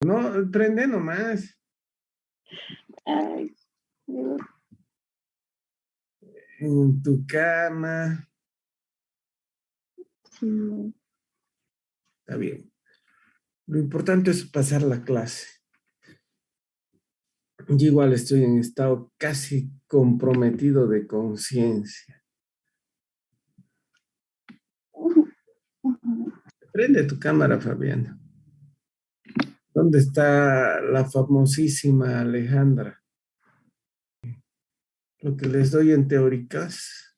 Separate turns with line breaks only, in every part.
No, prende nomás.
Ay,
En tu cama.
sí.
Está bien. Lo importante es pasar la clase. Yo igual estoy en estado casi comprometido de conciencia. Prende tu cámara, Fabiana. ¿Dónde está la famosísima Alejandra? Lo que les doy en teóricas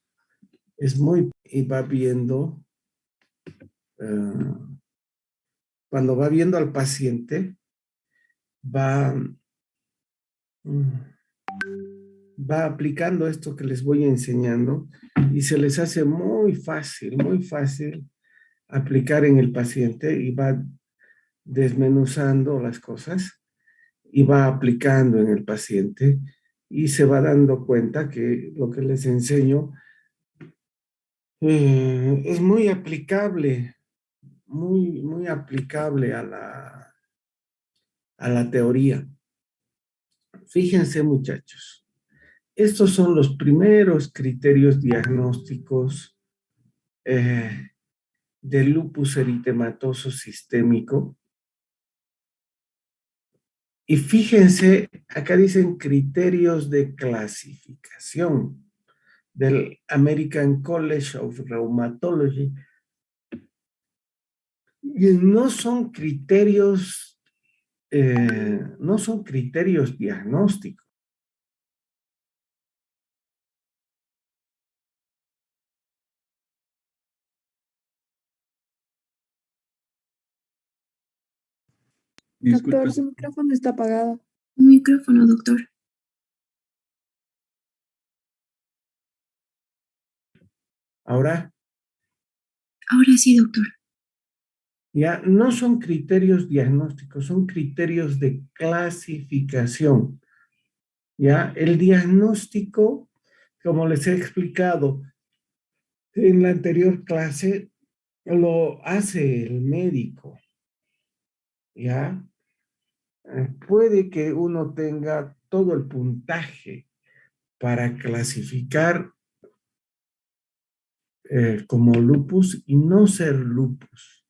es muy... Y va viendo, eh, cuando va viendo al paciente, va, mm, va aplicando esto que les voy enseñando y se les hace muy fácil aplicar en el paciente y va desmenuzando las cosas y va aplicando en el paciente y se va dando cuenta que lo que les enseño es muy aplicable, muy aplicable a la teoría. Fíjense, muchachos, estos son los primeros criterios diagnósticos del lupus eritematoso sistémico. Y fíjense, acá dicen criterios de clasificación del American College of Rheumatology. Y no son criterios diagnósticos. Disculpe.
Doctor, su micrófono está apagado.
Micrófono, doctor.
Ahora,
Ahora sí, doctor.
ya no son criterios diagnósticos, son criterios de clasificación. Ya, el diagnóstico, como les he explicado en la anterior clase, lo hace el médico. Ya, puede que uno tenga todo el puntaje para clasificar como lupus y no ser lupus.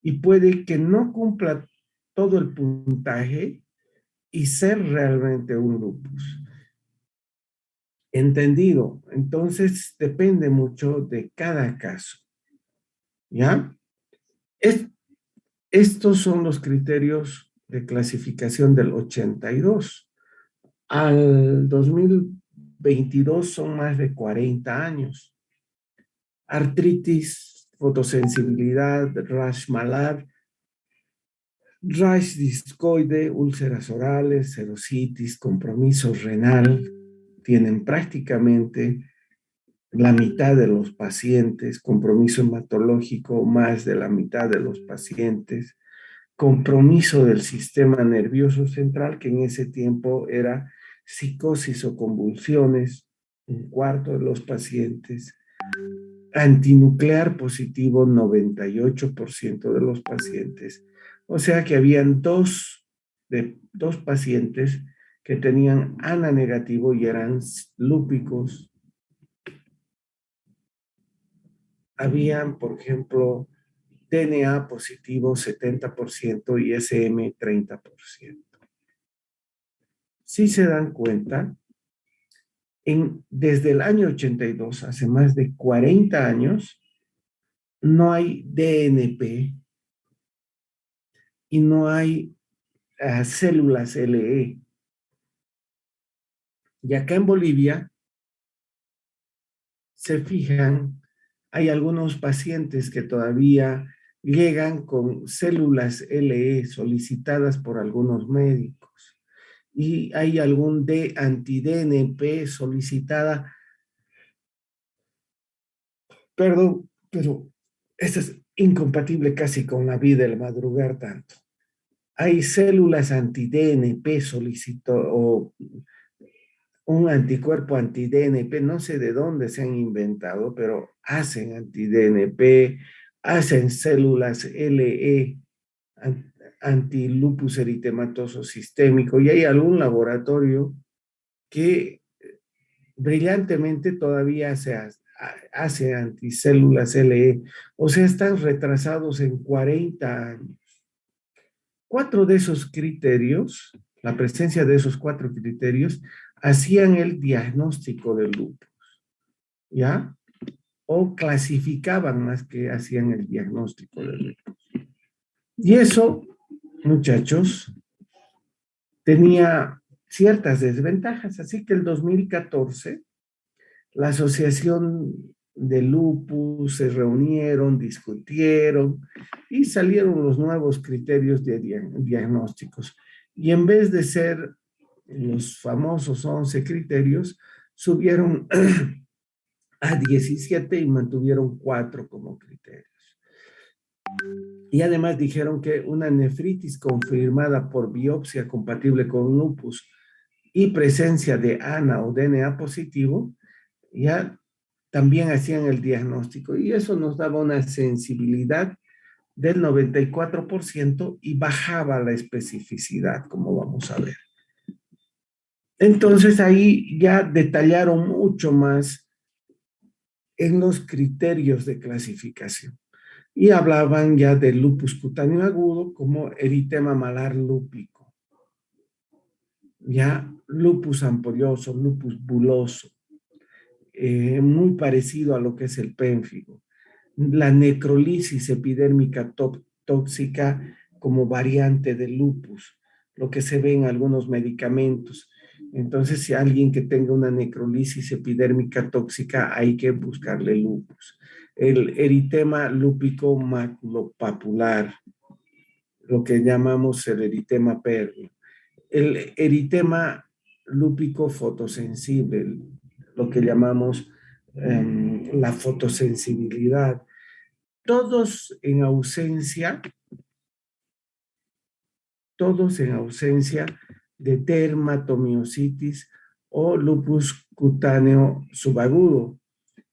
Y puede que no cumpla todo el puntaje y ser realmente un lupus. Entendido. Entonces depende mucho de cada caso. ¿Ya? Estos son los criterios de clasificación del 82. Al 2022 son más de 40 años. Artritis, fotosensibilidad, rash malar, rash discoide, úlceras orales, serositis, compromiso renal, tienen prácticamente la mitad de los pacientes, compromiso hematológico, más de la mitad de los pacientes, compromiso del sistema nervioso central, que en ese tiempo era psicosis o convulsiones, un cuarto de los pacientes, antinuclear positivo, 98% de los pacientes. O sea que habían dos pacientes que tenían ANA negativo y eran lúpicos. Habían, por ejemplo, DNA positivo 70% y SM 30%. Si se dan cuenta, desde el año 82, hace más de 40 años, no hay DNP y no hay células LE. Y acá en Bolivia, se fijan, hay algunos pacientes que todavía llegan con células LE solicitadas por algunos médicos. Y hay algún anti-DNP solicitada. Perdón, pero esto es incompatible casi con la vida el madrugar tanto. Hay células anti-DNP solicitó o un anticuerpo anti-DNP, no sé de dónde se han inventado, pero hacen anti-DNP, hacen células LE, antilupus eritematoso sistémico, y hay algún laboratorio que brillantemente todavía hace anticélulas LE, o sea, están retrasados en 40 años. 4 de esos criterios, la presencia de esos 4 criterios, hacían el diagnóstico del lupus, ¿ya? O clasificaban más que hacían el diagnóstico del lupus. Y eso, muchachos, tenía ciertas desventajas, así que el 2014 la Asociación de Lupus se reunieron, discutieron y salieron los nuevos criterios de diagnósticos. Y en vez de ser los famosos 11 criterios, subieron a 17 y mantuvieron 4 como criterios. Y además dijeron que una nefritis confirmada por biopsia compatible con lupus y presencia de ANA o DNA positivo, ya también hacían el diagnóstico. Y eso nos daba una sensibilidad del 94% y bajaba la especificidad, como vamos a ver. Entonces ahí ya detallaron mucho más en los criterios de clasificación. Y hablaban ya del lupus cutáneo agudo como eritema malar lúpico, ya lupus ampolloso, lupus buloso, muy parecido a lo que es el pénfigo. La necrolisis epidérmica tóxica como variante del lupus, lo que se ve en algunos medicamentos. Entonces, si alguien que tenga una necrolisis epidérmica tóxica, hay que buscarle lupus. El eritema lúpico maculopapular, lo que llamamos el eritema perla. El eritema lúpico fotosensible, lo que llamamos la fotosensibilidad. Todos en ausencia de dermatomiositis o lupus cutáneo subagudo.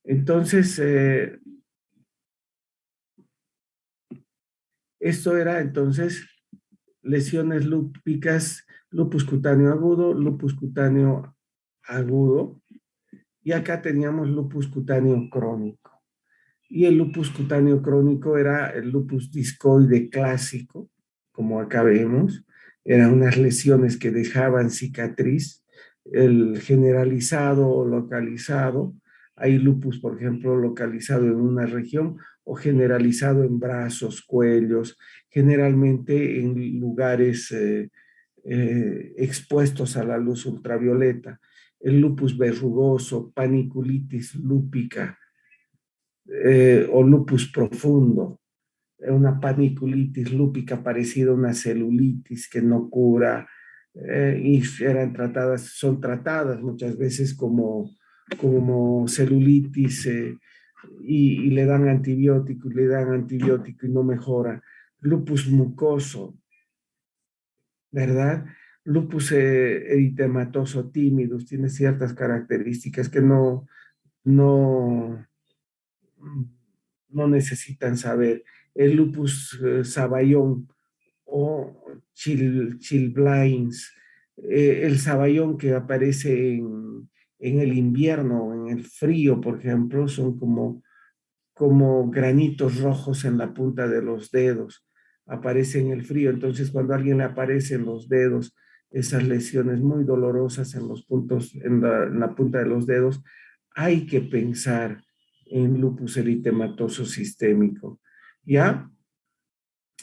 Entonces, esto era entonces lesiones lúpicas, lupus cutáneo agudo, y acá teníamos lupus cutáneo crónico. Y el lupus cutáneo crónico era el lupus discoide clásico, como acá vemos, eran unas lesiones que dejaban cicatriz, el generalizado o localizado. Hay lupus, por ejemplo, localizado en una región o generalizado en brazos, cuellos, generalmente en lugares expuestos a la luz ultravioleta. El lupus verrugoso, paniculitis lúpica o lupus profundo, una paniculitis lúpica parecida a una celulitis que no cura, y son tratadas muchas veces como celulitis, y le dan antibiótico y no mejora. Lupus mucoso, ¿verdad? Lupus eritematoso tímido, tiene ciertas características que no necesitan saber. El lupus saballón o chilblains, el saballón que aparece en el invierno, en el frío, por ejemplo, son como granitos rojos en la punta de los dedos, aparece en el frío. Entonces, cuando a alguien le aparecen los dedos, esas lesiones muy dolorosas en los puntos, en la punta de los dedos, hay que pensar en lupus eritematoso sistémico. ¿Ya?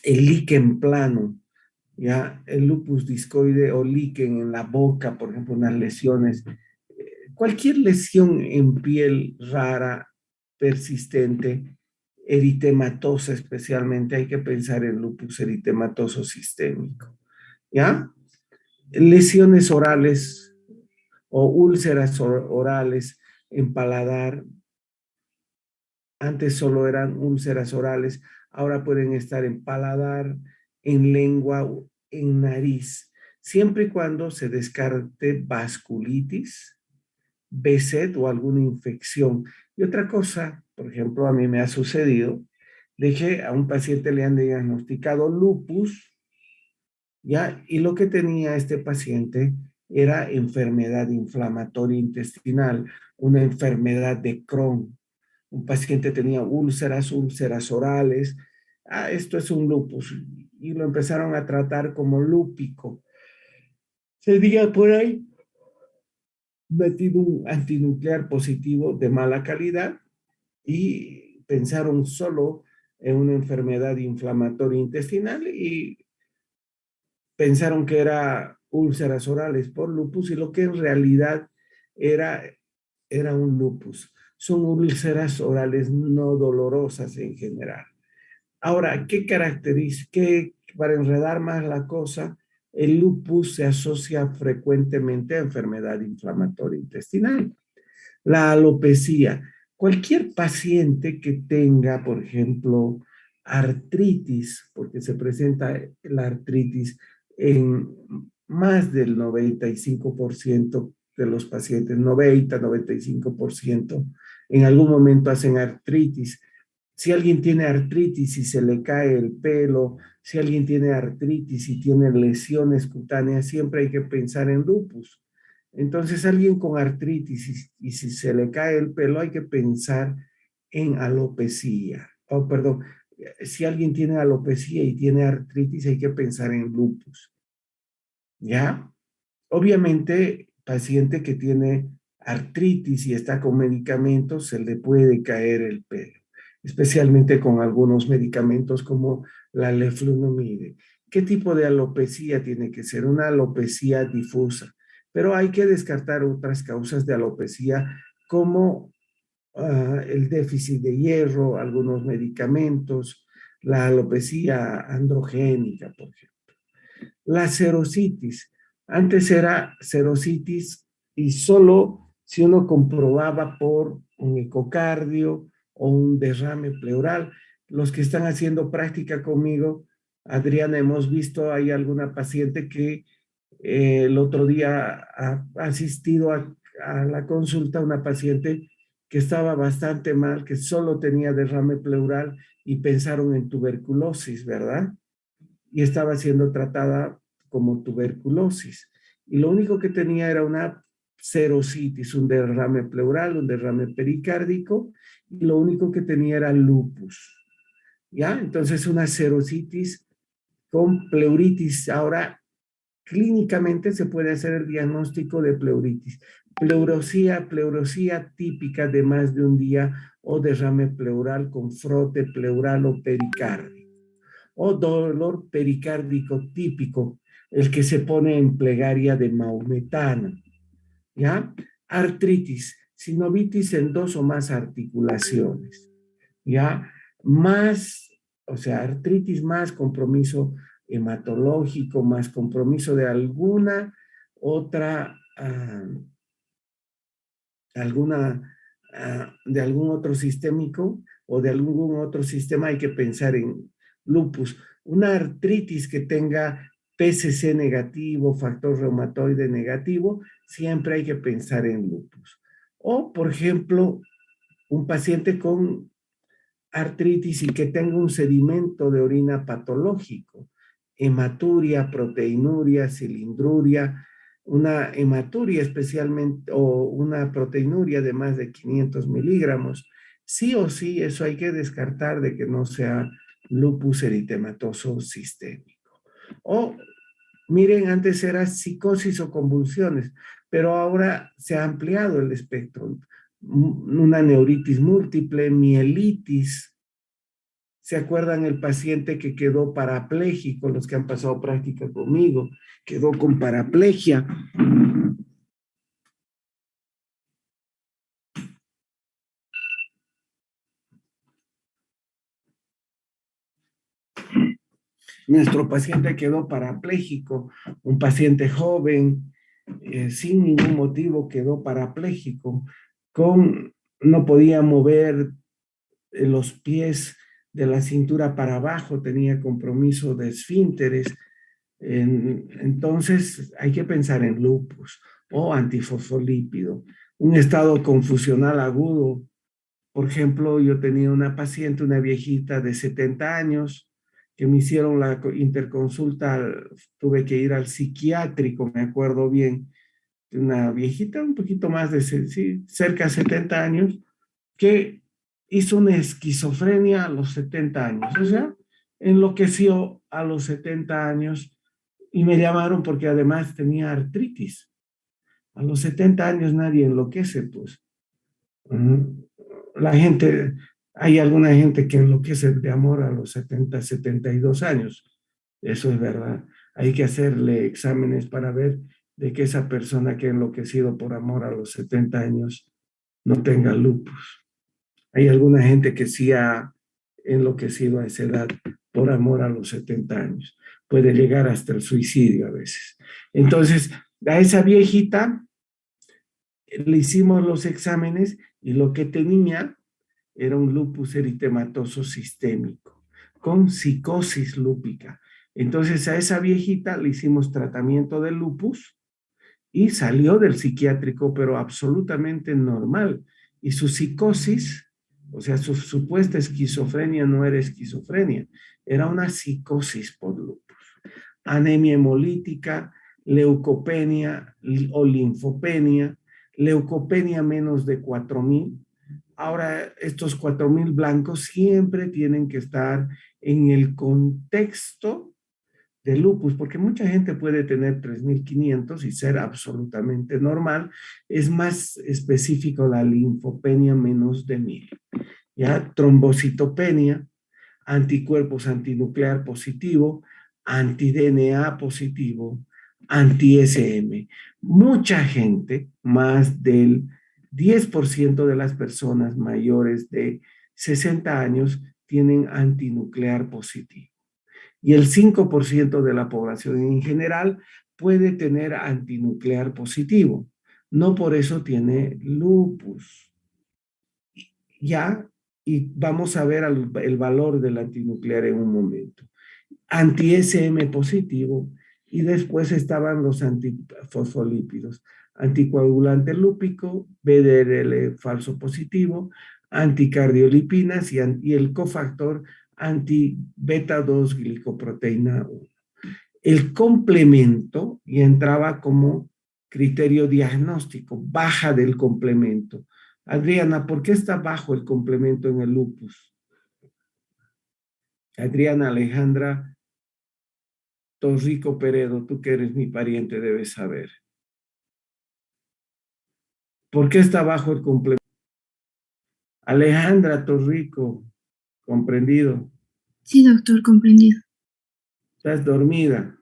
El líquen plano, ¿ya? El lupus discoide o líquen en la boca, por ejemplo, unas lesiones. Cualquier lesión en piel rara, persistente, eritematosa especialmente, hay que pensar en lupus eritematoso sistémico, ¿ya? Lesiones orales o úlceras orales en paladar. Antes solo eran úlceras orales, ahora pueden estar en paladar, en lengua, en nariz, siempre y cuando se descarte vasculitis, BSET o alguna infección. Y otra cosa, por ejemplo, a mí me ha sucedido de que a un paciente le han diagnosticado lupus ¿ya? Y lo que tenía este paciente era enfermedad inflamatoria intestinal, una enfermedad de Crohn. Un paciente tenía úlceras orales. Ah, esto es un lupus. Y lo empezaron a tratar como lúpico. Sería por ahí metido un antinuclear positivo de mala calidad y pensaron solo en una enfermedad inflamatoria intestinal y pensaron que era úlceras orales por lupus y lo que en realidad era, era un lupus. Son úlceras orales no dolorosas en general. Ahora, ¿qué caracteriza? Para enredar más la cosa, el lupus se asocia frecuentemente a enfermedad inflamatoria intestinal. La alopecia. Cualquier paciente que tenga, por ejemplo, artritis, porque se presenta la artritis en más del 95% de los pacientes, 90-95%, en algún momento hacen artritis. Si alguien tiene artritis y se le cae el pelo, si alguien tiene artritis y tiene lesiones cutáneas, siempre hay que pensar en lupus. Entonces, alguien con artritis y si se le cae el pelo, hay que pensar en alopecia. Oh, perdón, si alguien tiene alopecia y tiene artritis, hay que pensar en lupus. ¿Ya? Obviamente, paciente que tiene artritis y está con medicamentos, se le puede caer el pelo, especialmente con algunos medicamentos como la leflunomide. ¿Qué tipo de alopecia tiene que ser? Una alopecia difusa, pero hay que descartar otras causas de alopecia como el déficit de hierro, algunos medicamentos, la alopecia androgénica, por ejemplo. La serositis. Antes era serositis y solo si uno comprobaba por un ecocardio o un derrame pleural. Los que están haciendo práctica conmigo, Adriana, hemos visto, hay alguna paciente que el otro día ha asistido a la consulta, una paciente que estaba bastante mal, que solo tenía derrame pleural y pensaron en tuberculosis, ¿verdad? Y estaba siendo tratada como tuberculosis. Y lo único que tenía era una serositis, un derrame pleural, un derrame pericárdico, y lo único que tenía era lupus. ¿Ya? Entonces una serositis con pleuritis. Ahora, clínicamente se puede hacer el diagnóstico de pleuritis. Pleurosía típica de más de un día o derrame pleural con frote pleural o pericardio o dolor pericárdico típico, el que se pone en plegaria de maometana, ¿ya? Artritis, sinovitis en dos o más articulaciones, ¿ya? Más, o sea, artritis más compromiso hematológico, más compromiso de alguna otra, de algún otro sistémico o de algún otro sistema, hay que pensar en lupus. Una artritis que tenga PCC negativo, factor reumatoide negativo, siempre hay que pensar en lupus. O, por ejemplo, un paciente con artritis y que tenga un sedimento de orina patológico, hematuria, proteinuria, cilindruria, una hematuria especialmente o una proteinuria de más de 500 miligramos. Sí o sí, eso hay que descartar de que no sea lupus eritematoso sistémico. O, miren, antes era psicosis o convulsiones, pero ahora se ha ampliado el espectro. Una neuritis múltiple, mielitis. ¿Se acuerdan el paciente que quedó parapléjico, los que han pasado práctica conmigo? Quedó con paraplegia. Nuestro paciente quedó parapléjico, un paciente joven, sin ningún motivo quedó parapléjico, no podía mover los pies de la cintura para abajo, tenía compromiso de esfínteres. Entonces hay que pensar en lupus o antifosfolípido, un estado confusional agudo. Por ejemplo, yo tenía una paciente, una viejita de 70 años, que me hicieron la interconsulta, tuve que ir al psiquiátrico, me acuerdo bien, de una viejita, un poquito más de, sí, cerca de 70 años, que hizo una esquizofrenia a los 70 años, o sea, enloqueció a los 70 años y me llamaron porque además tenía artritis. A los 70 años nadie enloquece, pues. La gente, hay alguna gente que enloquece de amor a los 70, 72 años. Eso es verdad. Hay que hacerle exámenes para ver de que esa persona que ha enloquecido por amor a los 70 años no tenga lupus. Hay alguna gente que sí ha enloquecido a esa edad por amor a los 70 años. Puede llegar hasta el suicidio a veces. Entonces, a esa viejita le hicimos los exámenes y lo que tenía era un lupus eritematoso sistémico con psicosis lúpica. Entonces a esa viejita le hicimos tratamiento de lupus y salió del psiquiátrico, pero absolutamente normal. Y su psicosis, o sea, su supuesta esquizofrenia no era esquizofrenia, era una psicosis por lupus. Anemia hemolítica, leucopenia o linfopenia, leucopenia menos de 4,000. Ahora, estos 4,000 blancos siempre tienen que estar en el contexto de lupus, porque mucha gente puede tener 3,500 y ser absolutamente normal. Es más específico la linfopenia menos de 1,000. Ya, trombocitopenia, anticuerpos antinuclear positivo, anti-DNA positivo, anti-SM. Mucha gente, más del 10% de las personas mayores de 60 años tienen antinuclear positivo. Y el 5% de la población en general puede tener antinuclear positivo. No por eso tiene lupus. Ya, y vamos a ver el valor del antinuclear en un momento. Anti-SM positivo, y después estaban los antifosfolípidos, anticoagulante lúpico, BDRL falso positivo, anticardiolipinas y el cofactor anti-beta-2 glicoproteína 1. El complemento y entraba como criterio diagnóstico, baja del complemento. Adriana, ¿por qué está bajo el complemento en el lupus? Adriana Alejandra Torrico Peredo, tú que eres mi pariente debes saber. ¿Por qué está bajo el complemento? Alejandra Torrico, comprendido.
Sí, doctor, comprendido.
Estás dormida.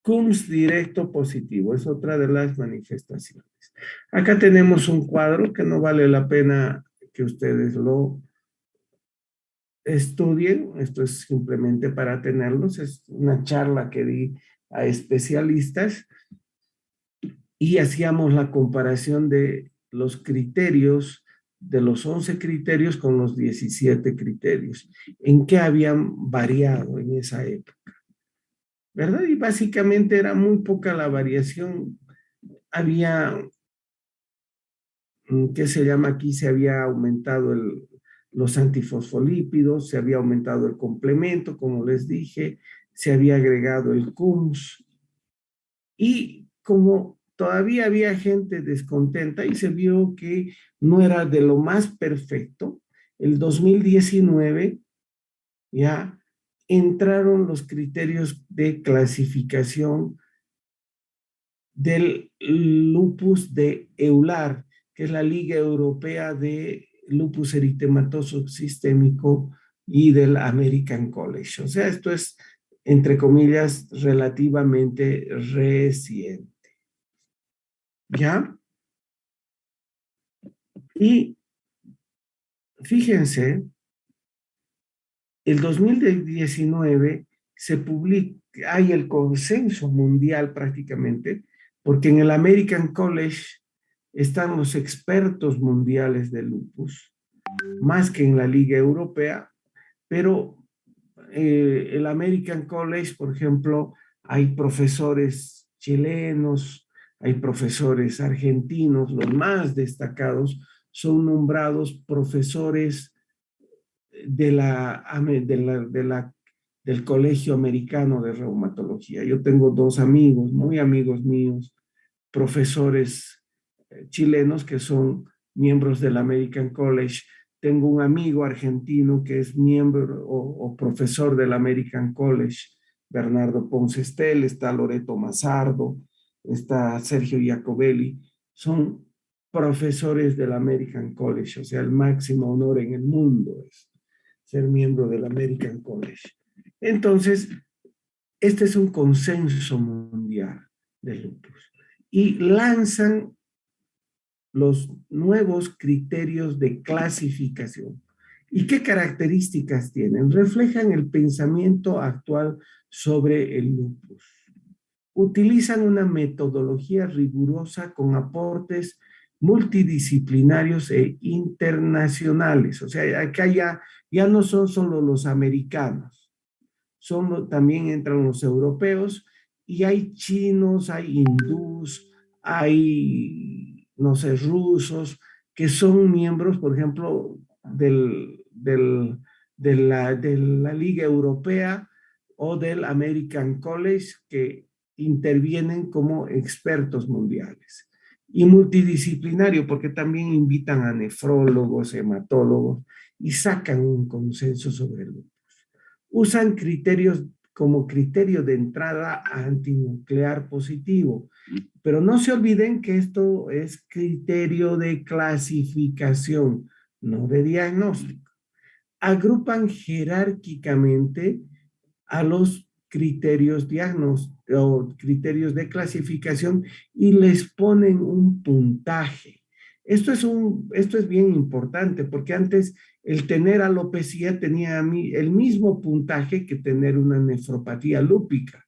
CUMS directo positivo, es otra de las manifestaciones. Acá tenemos un cuadro que no vale la pena que ustedes lo estudien, esto es simplemente para tenerlos, es una charla que di a especialistas y hacíamos la comparación de los criterios, de los 11 criterios con los 17 criterios, en qué habían variado en esa época, ¿verdad? Y básicamente era muy poca la variación. Había, ¿qué se llama aquí? Se había aumentado los antifosfolípidos, se había aumentado el complemento, como les dije, se había agregado el CUMS. Y como todavía había gente descontenta y se vio que no era de lo más perfecto, el 2019 ya entraron los criterios de clasificación del lupus de EULAR, que es la Liga Europea de Lupus Eritematoso Sistémico, y del American College. O sea, esto es, entre comillas, relativamente reciente. ¿Ya? Y fíjense, el 2019 se publica, hay el consenso mundial prácticamente, porque en el American College están los expertos mundiales de lupus, más que en la Liga Europea, pero el American College, por ejemplo, hay profesores chilenos, hay profesores argentinos, los más destacados son nombrados profesores de del Colegio Americano de Reumatología. Yo tengo dos amigos, muy amigos míos, profesores chilenos que son miembros del American College. Tengo un amigo argentino que es miembro o profesor del American College, Bernardo Ponce Estel, está Loreto Mazardo, está Sergio Iacobelli. Son profesores del American College, o sea, el máximo honor en el mundo es ser miembro del American College. Entonces, este es un consenso mundial del lupus. Y lanzan los nuevos criterios de clasificación. ¿Y qué características tienen? Reflejan el pensamiento actual sobre el lupus. Utilizan una metodología rigurosa con aportes multidisciplinarios e internacionales. O sea, acá ya no son solo los americanos, también entran los europeos y hay chinos, hay hindús, hay, no sé, rusos, que son miembros, por ejemplo, de la Liga Europea o del American College, que intervienen como expertos mundiales. Y multidisciplinario, porque también invitan a nefrólogos, hematólogos, y sacan un consenso sobre el lupus. Usan criterios como criterio de entrada antinuclear positivo, pero no se olviden que esto es criterio de clasificación, no de diagnóstico. Agrupan jerárquicamente a los criterios o criterios de clasificación y les ponen un puntaje. Esto es bien importante porque antes el tener alopecia tenía el mismo puntaje que tener una nefropatía lúpica.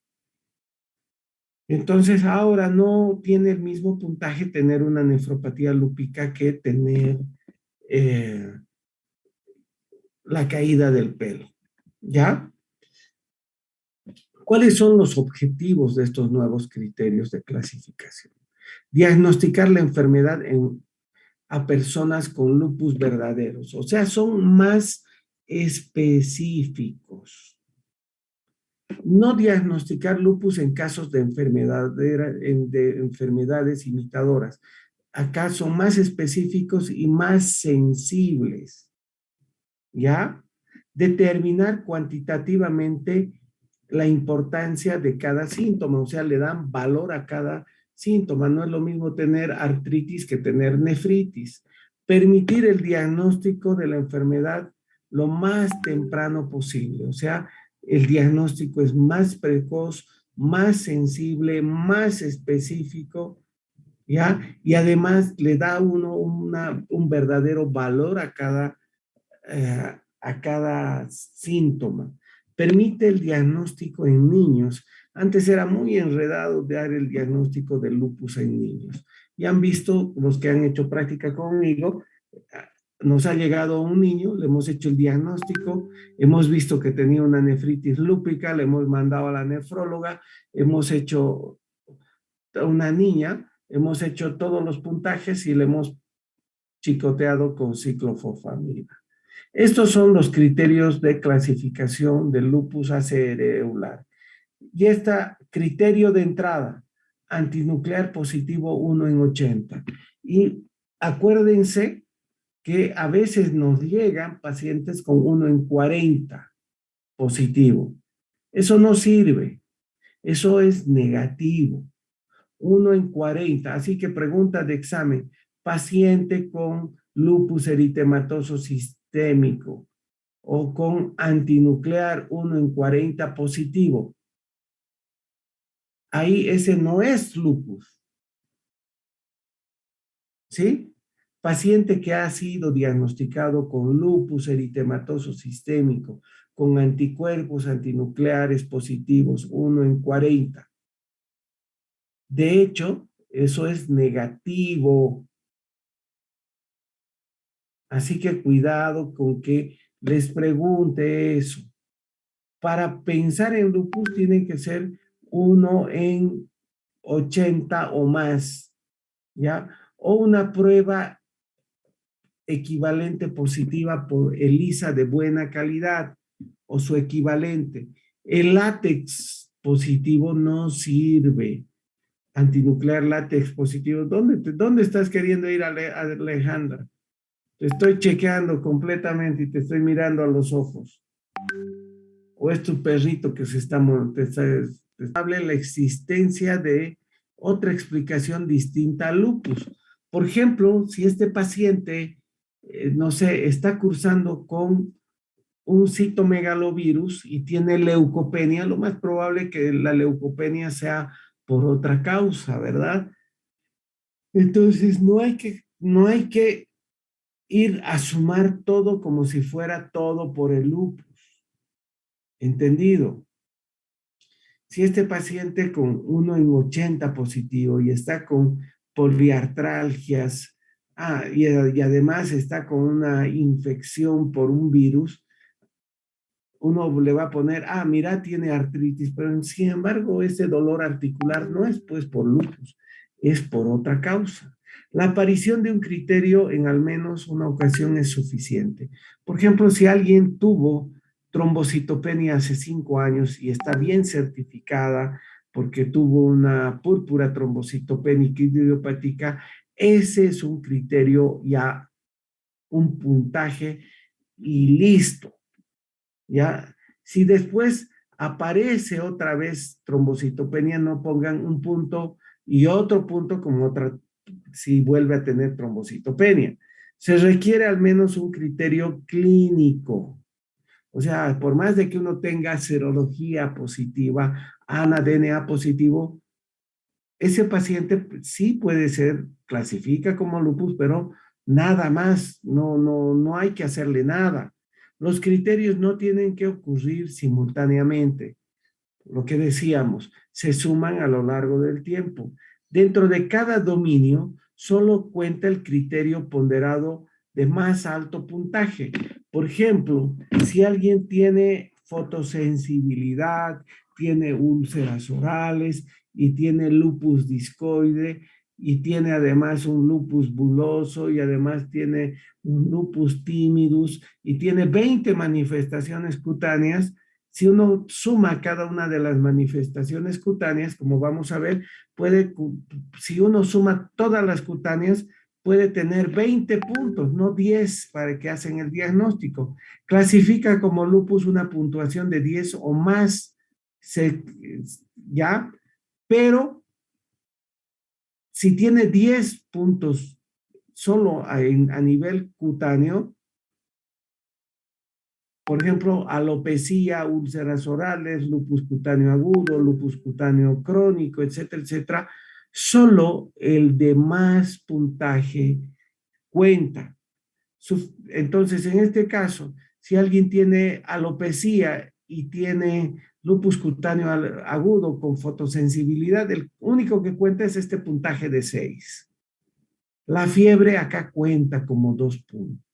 Entonces ahora no tiene el mismo puntaje tener una nefropatía lúpica que tener la caída del pelo. ¿Ya? ¿Cuáles son los objetivos de estos nuevos criterios de clasificación? Diagnosticar la enfermedad a personas con lupus verdaderos, o sea, son más específicos. No diagnosticar lupus en casos de enfermedades imitadoras. Acá son más específicos y más sensibles. ¿Ya? Determinar cuantitativamente la importancia de cada síntoma, o sea, le dan valor a cada síntoma. No es lo mismo tener artritis que tener nefritis. Permitir el diagnóstico de la enfermedad lo más temprano posible, o sea, el diagnóstico es más precoz, más sensible, más específico, ¿ya? Y además le da uno un verdadero valor a cada síntoma. Permite el diagnóstico en niños. Antes era muy enredado dar el diagnóstico de lupus en niños. Y han visto, los que han hecho práctica conmigo, nos ha llegado un niño, le hemos hecho el diagnóstico, hemos visto que tenía una nefritis lúpica, le hemos mandado a la nefróloga, hemos hecho una niña, hemos hecho todos los puntajes y le hemos chicoteado con ciclofosfamida. Estos son los criterios de clasificación del lupus aceular. Y este criterio de entrada, antinuclear positivo 1 en 80. Y acuérdense que a veces nos llegan pacientes con 1 en 40 positivo. Eso no sirve. Eso es negativo. 1 en 40. Así que pregunta de examen. Paciente con lupus eritematoso sistémico o con antinuclear 1 en 40 positivo. Ahí ese no es lupus. ¿Sí? Paciente que ha sido diagnosticado con lupus eritematoso sistémico, con anticuerpos antinucleares positivos 1 en 40. De hecho, eso es negativo. Así que cuidado con que les pregunte eso. Para pensar en lupus tiene que ser 1 en 80 o más, ¿ya? O una prueba equivalente positiva por ELISA de buena calidad o su equivalente. El látex positivo no sirve. Antinuclear látex positivo. ¿Dónde estás queriendo ir, Alejandra? Te estoy chequeando completamente y te estoy mirando a los ojos. O es tu perrito que se está hable la existencia de otra explicación distinta al lupus. Por ejemplo, si este paciente, no sé, está cursando con un citomegalovirus y tiene leucopenia, lo más probable que la leucopenia sea por otra causa, ¿verdad? Entonces no hay que ir a sumar todo como si fuera todo por el lupus. ¿Entendido? Si este paciente con 1 en 80 positivo y está con poliartralgias, y además está con una infección por un virus, uno le va a poner, mira, tiene artritis, pero sin embargo ese dolor articular no es pues por lupus, es por otra causa. La aparición de un criterio en al menos una ocasión es suficiente. Por ejemplo, si alguien tuvo trombocitopenia hace 5 años y está bien certificada porque tuvo una púrpura trombocitopénica idiopática, ese es un criterio ya, un puntaje y listo. ¿Ya? Si después aparece otra vez trombocitopenia, no pongan un punto y otro punto como otra, si vuelve a tener trombocitopenia. Se requiere al menos un criterio clínico. O sea, por más de que uno tenga serología positiva, ANA, DNA positivo, ese paciente sí puede ser, clasifica como lupus, pero nada más, no hay que hacerle nada. Los criterios no tienen que ocurrir simultáneamente. Lo que decíamos, se suman a lo largo del tiempo. Dentro de cada dominio, solo cuenta el criterio ponderado de más alto puntaje. Por ejemplo, si alguien tiene fotosensibilidad, tiene úlceras orales y tiene lupus discoide y tiene además un lupus buloso y además tiene un lupus timidus y tiene 20 manifestaciones cutáneas, si uno suma cada una de las manifestaciones cutáneas, como vamos a ver, si uno suma todas las cutáneas, puede tener 20 puntos, no 10 para que hacen el diagnóstico. Clasifica como lupus una puntuación de 10 o más, ¿ya? Pero si tiene 10 puntos solo a nivel cutáneo, por ejemplo, alopecia, úlceras orales, lupus cutáneo agudo, lupus cutáneo crónico, etcétera, etcétera, solo el de más puntaje cuenta. Entonces, en este caso, si alguien tiene alopecia y tiene lupus cutáneo agudo con fotosensibilidad, el único que cuenta es este puntaje de 6. La fiebre acá cuenta como 2 puntos.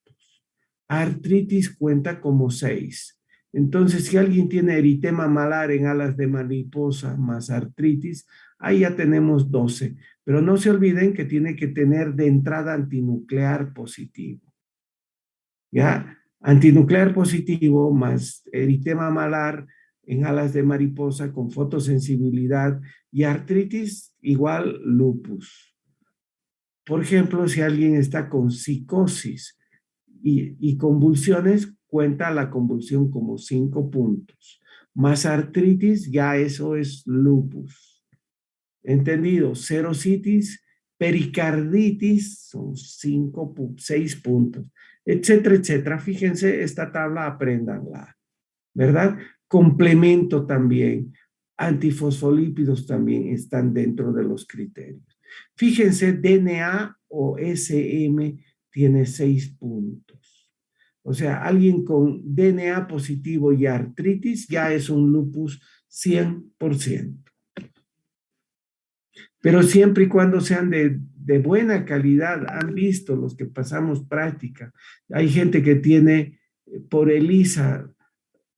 Artritis cuenta como 6. Entonces, si alguien tiene eritema malar en alas de mariposa más artritis, ahí ya tenemos 12. Pero no se olviden que tiene que tener de entrada antinuclear positivo. ¿Ya? Antinuclear positivo más eritema malar en alas de mariposa con fotosensibilidad y artritis igual lupus. Por ejemplo, si alguien está con psicosis y convulsiones, cuenta la convulsión como 5 puntos. Más artritis, ya eso es lupus. ¿Entendido? Serositis, pericarditis, son 6 puntos, etcétera, etcétera. Fíjense, esta tabla apréndanla, ¿verdad? Complemento también. Antifosfolípidos también están dentro de los criterios. Fíjense, DNA o SM tiene 6 puntos. O sea, alguien con DNA positivo y artritis ya es un lupus 100%. Pero siempre y cuando sean de buena calidad, han visto los que pasamos práctica. Hay gente que tiene por ELISA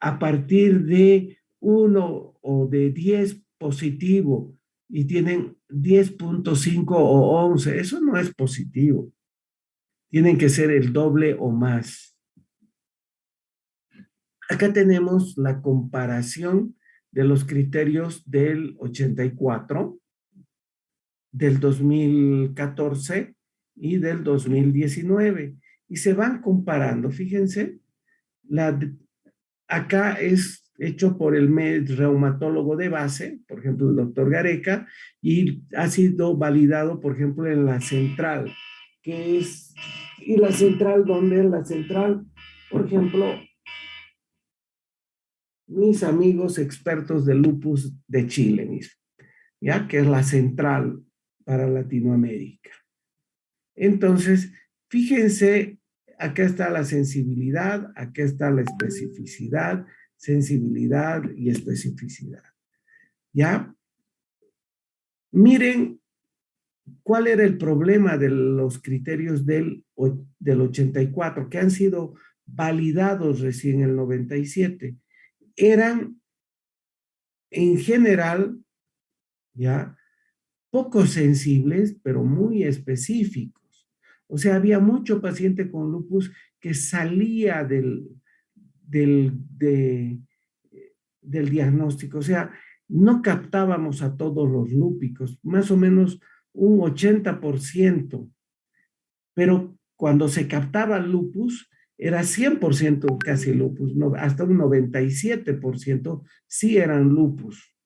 a partir de 1 o de 10 positivo y tienen 10.5 o 11. Eso no es positivo. Tienen que ser el doble o más. Acá tenemos la comparación de los criterios del 84, del 2014 y del 2019. Y se van comparando. Fíjense, acá es hecho por el reumatólogo de base, por ejemplo, el doctor Gareca, y ha sido validado, por ejemplo, en la central, que es, y la central, ¿dónde? La central, por ejemplo, mis amigos expertos de lupus de Chile mismo, ya que es la central para Latinoamérica. Entonces, fíjense, acá está la sensibilidad, acá está la especificidad, sensibilidad y especificidad. ¿Ya? Miren cuál era el problema de los criterios del 84, que han sido validados recién en el 97. Eran, en general, ya, poco sensibles, pero muy específicos. O sea, había mucho paciente con lupus que salía del diagnóstico. O sea, no captábamos a todos los lúpicos, más o menos un 80%, pero cuando se captaba lupus, era 100% casi lupus, no, hasta un 97% sí eran lupus.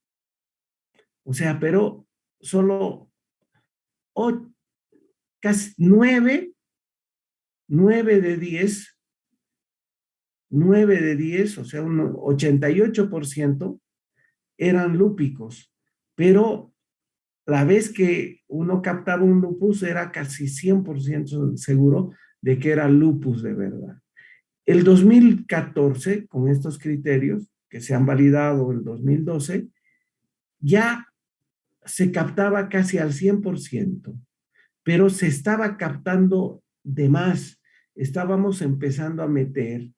O sea, pero solo casi 9 de 10, 9 de 10, o sea, un 88% eran lúpicos, pero la vez que uno captaba un lupus era casi 100% seguro de que era lupus de verdad. El 2014, con estos criterios que se han validado el 2012, ya se captaba casi al 100%, pero se estaba captando de más. Estábamos empezando a meter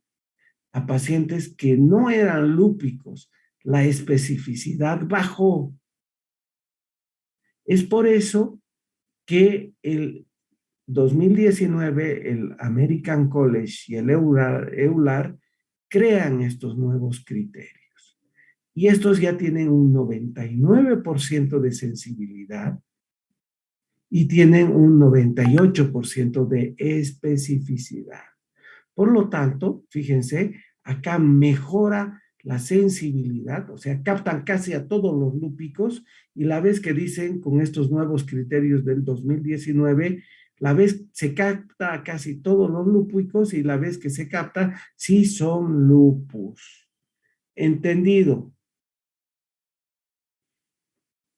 a pacientes que no eran lúpicos. La especificidad bajó. Es por eso que el 2019 el American College y el EULAR crean estos nuevos criterios. Y estos ya tienen un 99% de sensibilidad y tienen un 98% de especificidad. Por lo tanto, fíjense, acá mejora la sensibilidad, o sea, captan casi a todos los lúpicos, y la vez que dicen con estos nuevos criterios del 2019, la vez se capta a casi todos los lúpicos y la vez que se capta, sí son lupus. ¿Entendido?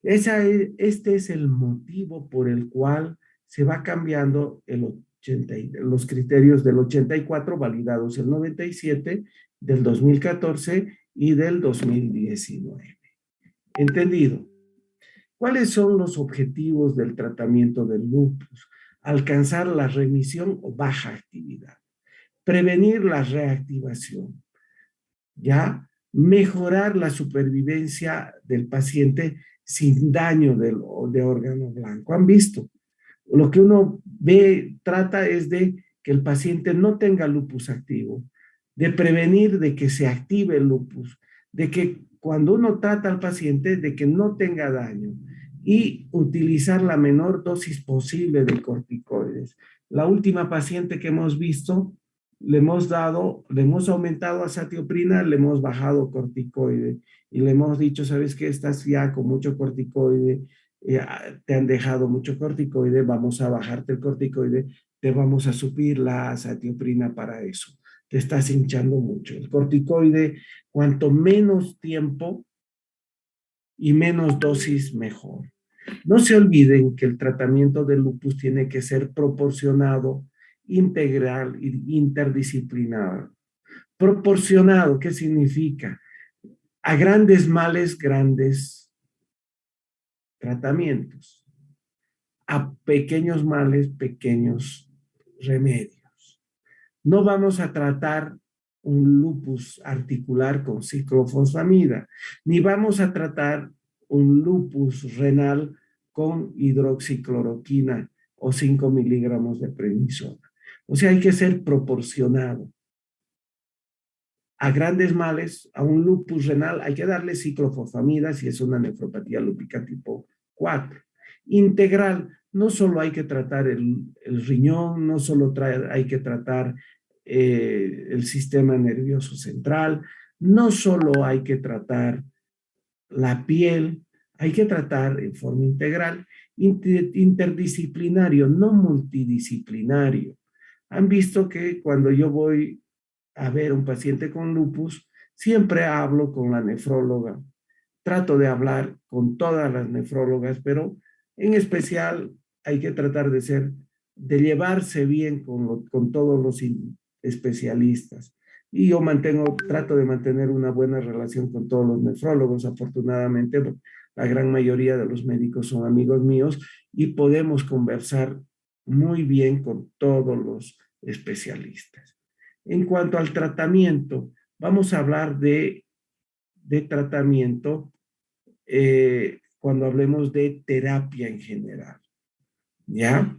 Este es el motivo por el cual se va cambiando los criterios del 84 validados el 97, del 2014 y del 2019. ¿Entendido? ¿Cuáles son los objetivos del tratamiento del lupus? Alcanzar la remisión o baja actividad, prevenir la reactivación, ¿ya? Mejorar la supervivencia del paciente sin daño de órgano blanco. ¿Han visto? Lo que uno trata es de que el paciente no tenga lupus activo, de prevenir de que se active el lupus, de que cuando uno trata al paciente, de que no tenga daño y utilizar la menor dosis posible de corticoides. La última paciente que hemos visto, le hemos aumentado azatioprina, le hemos bajado corticoide y le hemos dicho, ¿sabes qué? Estás ya con mucho corticoide, te han dejado mucho corticoide, vamos a bajarte el corticoide, te vamos a suplir la azatioprina para eso. Te estás hinchando mucho. El corticoide, cuanto menos tiempo y menos dosis, mejor. No se olviden que el tratamiento del lupus tiene que ser proporcionado, integral e interdisciplinar. Proporcionado, ¿qué significa? A grandes males, grandes tratamientos. A pequeños males, pequeños remedios. No vamos a tratar un lupus articular con ciclofosfamida, ni vamos a tratar un lupus renal con hidroxicloroquina o 5 miligramos de prednisona. O sea, hay que ser proporcionado. A grandes males, a un lupus renal, hay que darle ciclofosfamida si es una nefropatía lúpica tipo 4. Integral, no solo hay que tratar el riñón, no solo hay que tratar el sistema nervioso central, no solo hay que tratar la piel, hay que tratar en forma integral, interdisciplinario, no multidisciplinario. Han visto que cuando yo voy a ver un paciente con lupus, siempre hablo con la nefróloga. Trato de hablar con todas las nefrólogas, pero en especial hay que tratar de llevarse bien con todos los especialistas. Y yo trato de mantener una buena relación con todos los nefrólogos. Afortunadamente, la gran mayoría de los médicos son amigos míos y podemos conversar muy bien con todos los especialistas. En cuanto al tratamiento, vamos a hablar de tratamiento cuando hablemos de terapia en general. ¿Ya?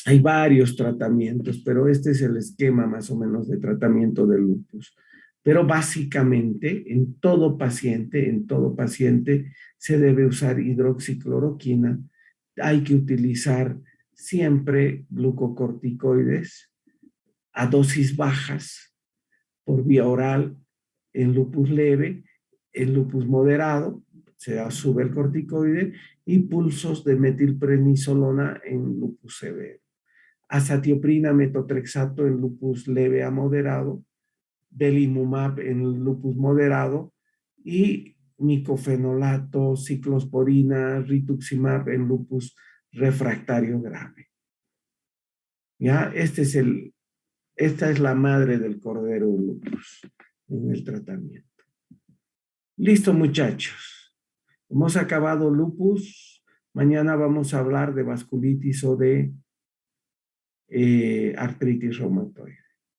Hay varios tratamientos, pero este es el esquema más o menos de tratamiento del lupus. Pero básicamente en todo paciente se debe usar hidroxicloroquina. Hay que utilizar siempre glucocorticoides a dosis bajas por vía oral en lupus leve, en lupus moderado, se sube el corticoide, y pulsos de metilprednisolona en lupus severo. Azatioprina, metotrexato en lupus leve a moderado, belimumab en lupus moderado y micofenolato, ciclosporina, rituximab en lupus refractario grave. ¿Ya? Esta es la madre del cordero lupus en el tratamiento. Listo, muchachos. Hemos acabado lupus. Mañana vamos a hablar de vasculitis o de artritis reumatoide.